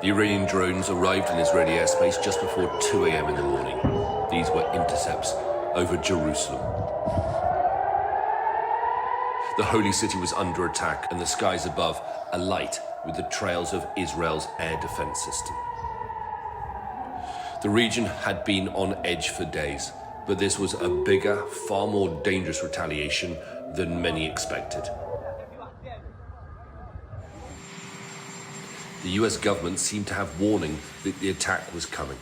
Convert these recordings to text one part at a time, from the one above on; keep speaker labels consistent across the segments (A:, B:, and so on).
A: The Iranian drones arrived in Israeli airspace just before 2 a.m. in the morning. These were intercepts over Jerusalem. The holy city was under attack and the skies above alight with the trails of Israel's air defense system. The region had been on edge for days, but this was a bigger, far more dangerous retaliation than many expected. The US government seemed to have warning that the attack was coming.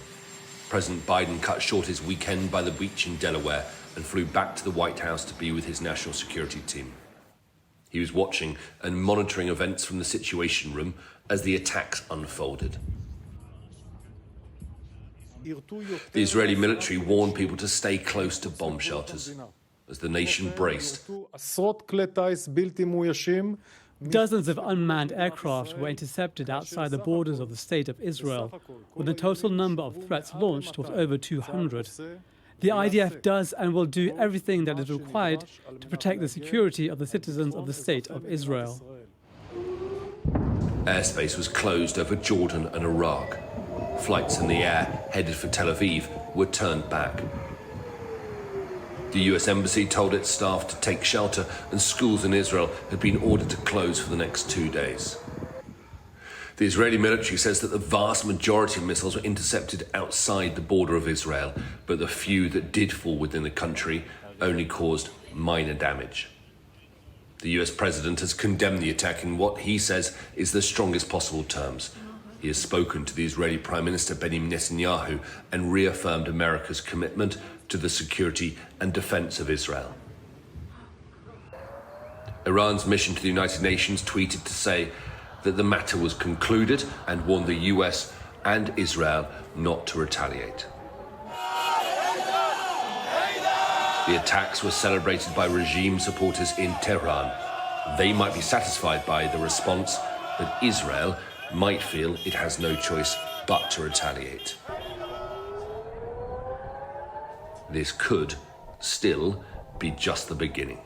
A: President Biden cut short his weekend by the beach in Delaware and flew back to the White House to be with his national security team. He was watching and monitoring events from the Situation Room as the attacks unfolded. The Israeli military warned people to stay close to bomb shelters as the nation braced.
B: Dozens of unmanned aircraft were intercepted outside the borders of the state of Israel, with the total number of threats launched was over 200. The IDF does and will do everything that is required to protect the security of the citizens of the state of Israel.
A: Airspace was closed over Jordan and Iraq. Flights in the air headed for Tel Aviv were turned back. The US Embassy told its staff to take shelter, and schools in Israel had been ordered to close for the next 2 days. The Israeli military says that the vast majority of missiles were intercepted outside the border of Israel, but the few that did fall within the country only caused minor damage. The US president has condemned the attack in what he says is the strongest possible terms. He has spoken to the Israeli Prime Minister Benjamin Netanyahu and reaffirmed America's commitment to the security and defense of Israel. Iran's mission to the United Nations tweeted to say that the matter was concluded and warned the US and Israel not to retaliate. The attacks were celebrated by regime supporters in Tehran. They might be satisfied by the response, but Israel might feel it has no choice but to retaliate. This could still be just the beginning.